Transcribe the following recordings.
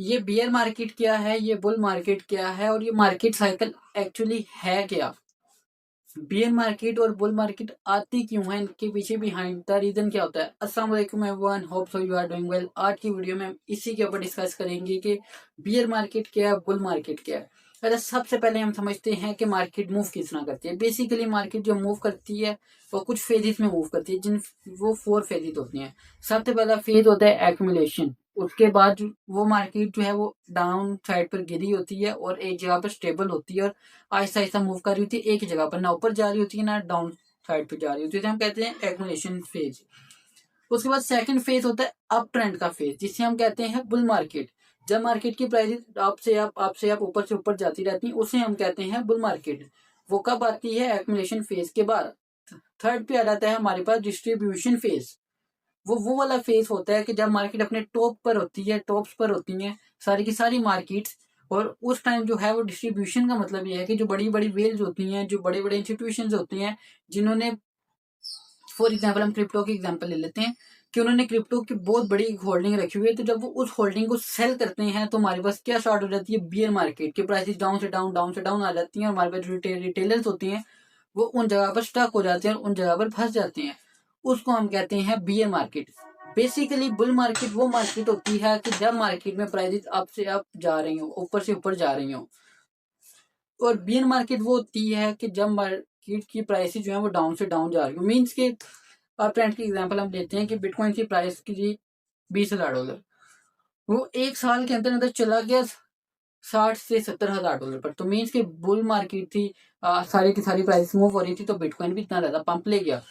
ये beer market क्या है, ये बुल मार्केट क्या है, और ये मार्केट साइकिल एक्चुअली है क्या। बियर मार्केट और बुल मार्केट आती क्यों है, इनके पीछे बिहाइंड द रीजन क्या होता है। अस्सलाम वालेकुम everyone, hope so you are doing well. आज की वीडियो में हम इसी के ऊपर डिस्कस करेंगे कि बियर मार्केट क्या है, बुल मार्केट क्या है। अच्छा, सबसे पहले हम समझते हैं कि मार्केट मूव किस तरह करती है। बेसिकली मार्केट जो मूव करती है वो कुछ फेजेस में मूव करती है, जिन वो 4 फेजेस होती हैं। सबसे पहला फेज होता है एक्यूमुलेशन। उसके बाद वो मार्केट जो है वो डाउन साइड पर गिरी होती है और एक जगह पर स्टेबल होती है और आहिस्ता आहिस्ता मूव कर रही होती है एक ही जगह पर, ना ऊपर जा रही होती है ना डाउन साइड पे जा रही होती है। तो हम कहते हैं एक्यूमुलेशन फेज। उसके बाद सेकंड फेज होता है अप ट्रेंड का फेज, जिसे हम कहते हैं बुल मार्केट। जब मार्केट की प्राइसेस आपसे आप ऊपर से ऊपर जाती रहती है, उसे हम कहते हैं बुल मार्केट। वो कब आती है? एक्यूमुलेशन फेज के बाद। थर्ड पे आ जाता है हमारे पास डिस्ट्रीब्यूशन फेज। वो वाला फेज होता है कि जब मार्केट अपने टॉप पर होती है, टॉप्स पर होती हैं सारी की सारी मार्केट्स। और उस टाइम जो है वो डिस्ट्रीब्यूशन का मतलब ये है कि जो बड़ी बड़ी वेल्स होती हैं, जो बड़े बड़े इंस्टीट्यूशन होती हैं, जिन्होंने फॉर एग्जाम्पल हम क्रिप्टो की एग्जाम्पल ले लेते हैं कि उन्होंने क्रिप्टो की बहुत बड़ी होल्डिंग रखी हुई है। तो जब वो उस होल्डिंग को सेल करते हैं तो हमारे पास क्या स्टार्ट हो जाती है? बियर मार्केट की प्राइसेस डाउन से डाउन, डाउन से डाउन आ जाती हैं और हमारे पास जो रिटेलर्स होते हैं वो उन जगह पर स्टक हो जाते हैं और उन जगह पर फंस जाते हैं। उसको हम कहते हैं beer market. Basically bull market वो मार्केट होती है कि जब मार्केट में प्राइसेस अप से अप जा रही हो, ऊपर से ऊपर जा रही हो। और बियर मार्केट वो होती है कि जब मार्केट की प्राइसेस जो है वो डाउन से डाउन जा रही हो। मीन्स के आप ट्रेंड की एग्जांपल हम लेते हैं कि बिटकॉइन की प्राइस की जी $20,000, वो एक साल के अंदर अंदर चला गया 60 से 70 हजार डॉलर पर। तो मीन्स के बुल मार्केट थी, सारी की सारी प्राइस मूव हो रही थी, तो बिटकॉइन भी इतना ज्यादा पंप ले गया।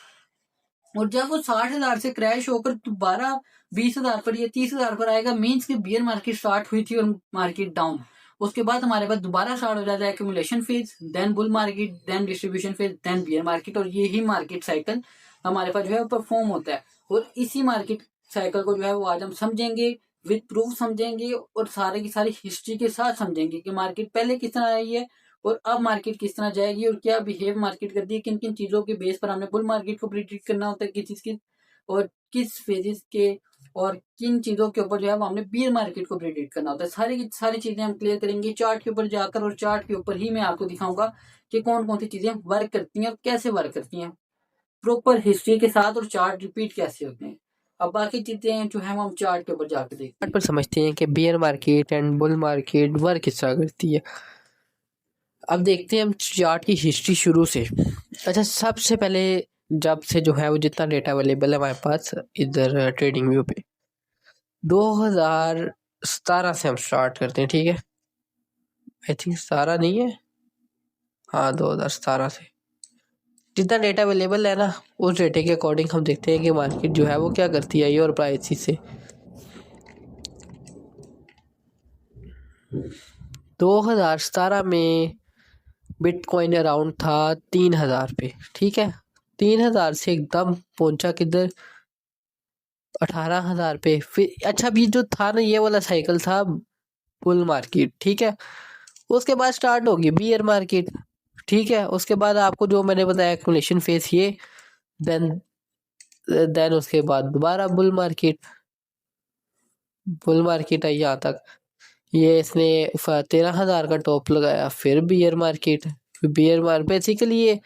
और जब वो 60 हजार से क्रैश होकर दोबारा 20 हजार पर या 30 हजार पर आएगा, मीन्स की बियर मार्केट स्टार्ट हुई थी और मार्केट डाउन। उसके बाद हमारे पास दोबारा स्टार्ट हो जाता है accumulation phase, then bull market, then distribution phase, then bear market. और ये ही मार्केट साइकिल हमारे पास जो है परफॉर्म होता है। और इसी मार्केट साइकिल को जो है वो आज हम समझेंगे, विद प्रूफ समझेंगे और सारे की सारी हिस्ट्री के साथ समझेंगे कि मार्केट पहले किस तरह आई है और अब मार्केट किस तरह जाएगी और क्या बिहेव मार्केट करती है, किन किन चीजों के बेस पर हमने बुल मार्केट को प्रिडिक्ट करना होता है, किस चीज की और किस फेजेस के और किन चीजों के ऊपर जो है वो हमने बियर मार्केट को प्रिडिक्ट करना होता है। सारी की सारी चीजें हम क्लियर करेंगे चार्ट के ऊपर जाकर, और चार्ट के ऊपर ही मैं आपको दिखाऊंगा कि कौन कौन सी चीजें वर्क करती हैं और कैसे वर्क करती हैं, प्रॉपर हिस्ट्री के साथ, और चार्ट रिपीट कैसे होते हैं। अब बाकी चीजें जो है हम चार्ट के ऊपर जाकर देखते चार्ट पर समझते हैं कि beer market and bull market work किस तरह करती है। अब देखते हैं हम चार्ट की हिस्ट्री शुरू से। अच्छा, सबसे पहले जब से जो है वो जितना डेटा अवेलेबल है हमारे पास इधर ट्रेडिंग व्यू पे, 2017 से हम स्टार्ट करते हैं। ठीक है, आई थिंक 17 नहीं है, हाँ 2017 से जितना डेटा अवेलेबल है ना, उस डेटे के अकॉर्डिंग हम देखते हैं कि मार्केट जो है वो क्या करती है ये और प्राइस से। 2017 में बिटकॉइन अराउंड था 3,000 पे। ठीक है, 3,000 से एकदम पहुंचा किधर, 18,000 पे। फिर अच्छा, अभी जो था ना ये वाला साइकिल था बुल मार्केट। ठीक है, उसके बाद स्टार्ट होगी बियर मार्केट। ठीक है, उसके बाद आपको जो मैंने बताया एक्यूमुलेशन फेज ये, देन देन उसके बाद दोबारा bull market. Bull market I यहाँ तक, ये इसने 13,000 का टॉप लगाया, फिर beer market. Beer market basically ये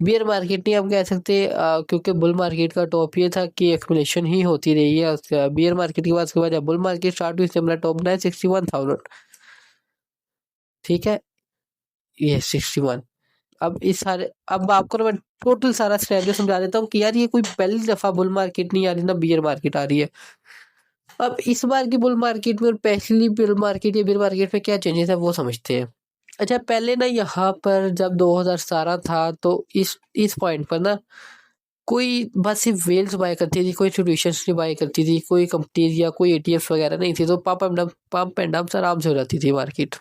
बियर मार्केट नहीं आप कह सकते, क्योंकि बुल मार्केट का टॉप ये था कि एक्यूमुलेशन ही होती रही है। उसके बियर मार्केट के बाद उसके बाद जब बुल मार्केट स्टार्ट हुई, सिमिलर टॉप बनाया 61,000। ठीक है, ये 61। अब इस सारे, अब आपको ना मैं टोटल सारा सिनेरियो समझा देता हूँ कि यार ये कोई पहली दफा बुल मार्केट नहीं आ रही ना बियर मार्केट आ रही है। अब इस बार की बुल मार्केट में और पहली बुल मार्केट या बियर मार्केट में क्या चेंजेस है वो समझते हैं। अच्छा, पहले ना यहाँ पर जब 2017 था तो इस पॉइंट पर ना कोई बस सिर्फ वेल्स बाय करती थी, कोई इंस्टीट्यूशंस नहीं बाय करती थी, कोई कंपनीज या कोई एटीएफ वगैरह नहीं थी। तो पंप एंड डंप आराम से हो जाती थी मार्केट।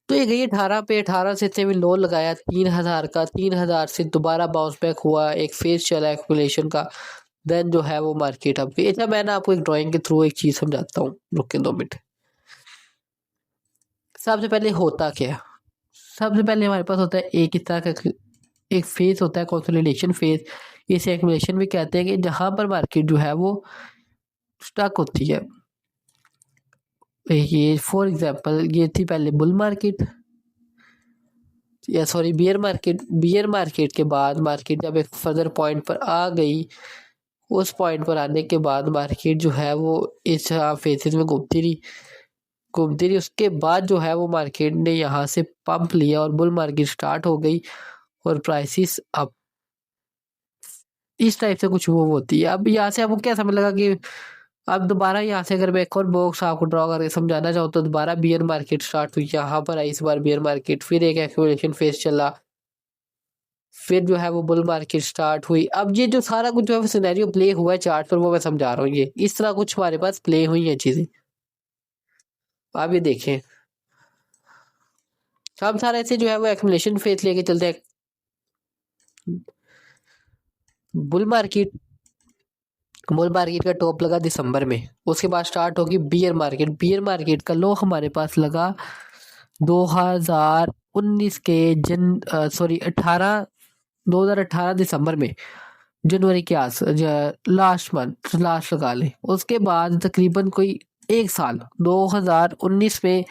तो ये गई 18 पे, 18 से इतने भी लो लगाया 3,000 का, 3,000 से दोबारा बाउंस बैक हुआ, एक फेज चला एक्यूमुलेशन का। देन जो है वो मार्केट अब गई। अच्छा, मैं ना आपको एक ड्राइंग के थ्रू एक चीज समझाता हूँ, रुक के 2 मिनट। सबसे पहले होता क्या है, सबसे पहले हमारे पास होता है एक इस तरह का एक फेज होता है कंसोलिडेशन फेज। इसे एक्यूमुलेशन भी कहते हैं कि जहां पर मार्केट जो है वो स्टक होती है। ये फॉर एग्जांपल ये थी पहले बुल मार्केट, या सॉरी बियर मार्केट के बाद मार्केट जब एक फर्दर पॉइंट पर आ गई, उस पॉइंट पर आने के बाद मार्केट जो है वो इस फेजेस में घूमती रही। उसके बाद जो है वो मार्केट ने यहाँ से पंप लिया और बुल मार्केट स्टार्ट हो गई और प्राइसेस अप, इस टाइप से कुछ वो होती है। अब यहाँ से आपको क्या समझ लगा कि अब दोबारा यहाँ से अगर मैं एक और बॉक्स आपको ड्रॉ करके समझाना चाहूँ तो दोबारा बियर मार्केट स्टार्ट हुई, यहाँ पर आई इस बार बियर मार्केट, फिर एक एक्यूमुलेशन फेज चला, फिर जो है वो बुल मार्केट स्टार्ट हुई। अब ये जो सारा कुछ जो है सिनेरियो प्ले हुआ है चार्ट पर, वो मैं समझा रहा हूँ। ये इस तरह कुछ हमारे पास प्ले हुई है चीजें, आप ये देखें। हम सारे ऐसे जो है वो एक्यूमुलेशन फेज लेके चलते हैं। बुल मार्केट का टॉप लगा दिसंबर में, उसके बाद स्टार्ट होगी बियर मार्केट का लो हमारे पास लगा 2019 के 2018 दिसंबर में, जनवरी के आस लास्ट लगा लें। उसके बाद तकरीबन कोई एक साल 2019 में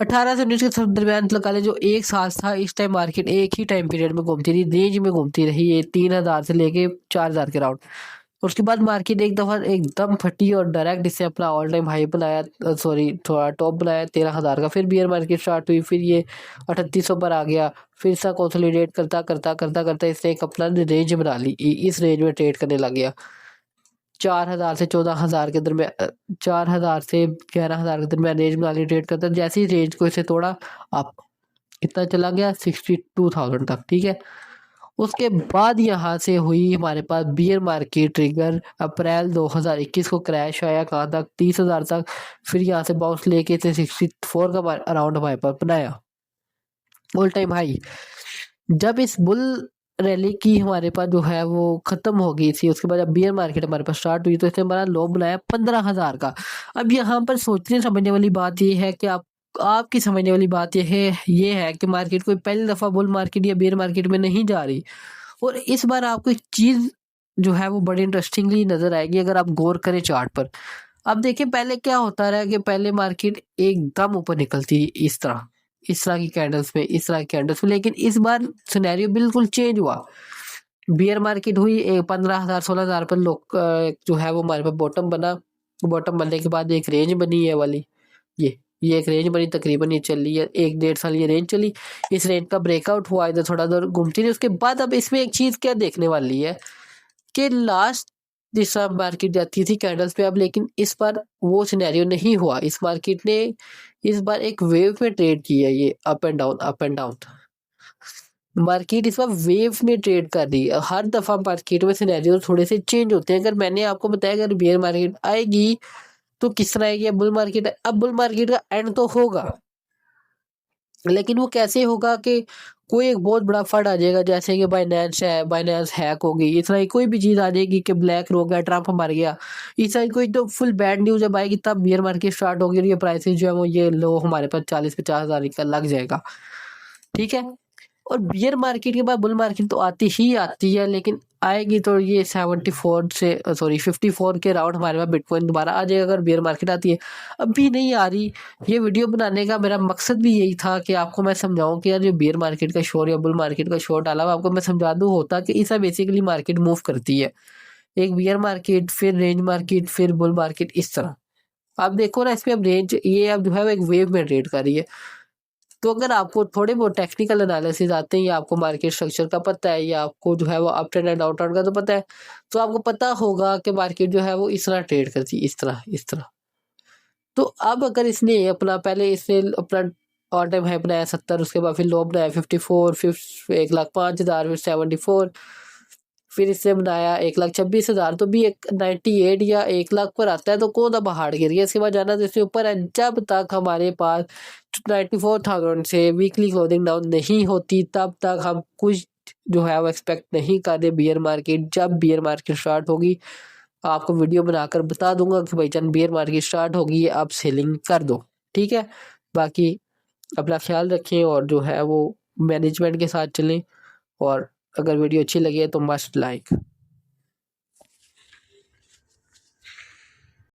18 से 19 के दरमियान लगा लें, जो एक साल था, इस टाइम मार्केट एक ही टाइम पीरियड में घूमती रही, रेंज में घूमती रही, ये 3000 से लेके 4000 के राउंड। उसके बाद मार्केट एक दफा एकदम फटी और डायरेक्ट इससे अपना ऑल टाइम हाई बनाया, थोड़ा टॉप बनाया 13,000 का। फिर बियर मार्केट स्टार्ट हुई, फिर ये 3800 पर आ गया, फिर इसका कंसोलिडेट करता करता करता करता इसने एक अपना रेंज बना ली, इस रेंज में ट्रेड करने लग गया 4000 से 14,000 के दरमियान, 4000 से 11,000 के दरमियान रेंज बना ली, ट्रेड करता। जैसे ही रेंज को इसे तोड़ा अप कितना चला गया 62,000 तक, ठीक है। उसके बाद यहाँ से हुई हमारे पास बियर मार्केट ट्रिगर, अप्रैल 2021 को क्रैश आया कहाँ तक 30,000 तक, फिर यहाँ से बाउंस लेके इसे 64 का अराउंड हमारे पास बनाया ऑल टाइम हाई। जब इस बुल रैली की हमारे पास जो है वो खत्म हो गई थी, उसके बाद जब बियर मार्केट हमारे पास स्टार्ट हुई तो इसने हमारा लो बनाया 15,000 का। अब यहाँ पर सोचने समझने वाली बात ये है कि आपकी समझने वाली बात ये है कि मार्केट कोई पहली दफा बुल मार्केट या बियर मार्केट में नहीं जा रही। और इस बार आपको एक चीज जो है वो बड़ी इंटरेस्टिंगली नजर आएगी अगर आप गौर करें चार्ट पर। अब देखिए पहले क्या होता रहा कि पहले मार्केट एकदम ऊपर निकलती इस तरह की कैंडल्स में, लेकिन इस बार सिनेरियो बिल्कुल चेंज हुआ। बियर मार्केट हुई 15,000 16,000 पर लोग जो है वो हमारे पास बॉटम बना, बॉटम बनने के बाद एक रेंज बनी है वाली, ये एक रेंज बनी, तकरीबन ये चली है 1-1.5 साल ये रेंज चली। इस रेंज का ब्रेकआउट हुआ, इधर थोड़ा देर घूमती रही। उसके बाद अब इसमें एक चीज क्या देखने वाली है कि लास्ट जिस तरह मार्केट जाती थी कैंडल्स पे, अब लेकिन इस बार वो सिनेरियो नहीं हुआ। इस मार्केट ने इस बार एक वेव में ट्रेड किया, ये अप एंड डाउन मार्केट इस बार वेव में ट्रेड कर रही है। हर दफा मार्केट में सिनेरियो थोड़े से चेंज होते हैं। अगर मैंने आपको बताया अगर बियर मार्केट आएगी तो किस तरह आएगी, बुल मार्केट, अब बुल मार्केट का एंड तो होगा, लेकिन वो कैसे होगा कि कोई एक बहुत बड़ा फंड आ जाएगा, जैसे कि बाइनेंस हैक होगी, इस तरह की कोई भी चीज आ जाएगी कि ब्लैक रोक गया, ट्रम्प मर गया, इस तरह की कोई तो फुल बैड न्यूज जब आएगी तब बियर मार्केट स्टार्ट होगी और ये प्राइसेस जो है वो ये लो हमारे पास 40-50 हजार का लग जाएगा, ठीक है। और बियर मार्केट के बाद बुल मार्केट तो आती ही आती है, लेकिन आएगी तो ये 54 के राउंड हमारे पास बिटकॉइन दोबारा आ जाएगा अगर बियर मार्केट आती है। अभी नहीं आ रही। ये वीडियो बनाने का मेरा मकसद भी यही था कि आपको मैं समझाऊं कि यार जो बियर मार्केट का शोर या बुल मार्केट का शोर डाला हुआ आपको मैं समझा दूं, होता कि इसे बेसिकली मार्केट मूव करती है, एक बियर मार्केट, फिर रेंज मार्केट, फिर बुल मार्केट, इस तरह। आप देखो ना इसमें अब रेंज ये अब जो है वो एक वेव में ट्रेड कर रही है। तो अगर आपको थोड़े बहुत टेक्निकल एनालिसिस आते हैं या आपको मार्केट स्ट्रक्चर का पता है या आपको जो है वो up trend and down trend का तो पता है, तो आपको पता होगा कि मार्केट जो है वो इस तरह ट्रेड करती है, इस तरह। तो अब अगर इसने अपना ऑल टाइम हाई बनाया 70, उसके बाद फिर लो बनाया 54, फिर 1,05,000, फिर 74, फिर इससे बनाया 1,26,000, तो भी 98 या 1 लाख पर आता है तो कौन सा पहाड़ गिर गया। इसके बाद जाना तो इससे ऊपर है। जब तक हमारे पास 94,000 से वीकली क्लोजिंग डाउन नहीं होती तब तक हम कुछ जो है वो एक्सपेक्ट नहीं कर रहे बियर मार्केट। जब बियर मार्केट स्टार्ट होगी आपको वीडियो बनाकर बता दूंगा कि भाई जान बियर मार्केट स्टार्ट होगी, आप सेलिंग कर दो, ठीक है। बाकी अपना ख्याल रखें और जो है वो मैनेजमेंट के साथ चलें, और अगर वीडियो अच्छी लगे तो मस्ट लाइक।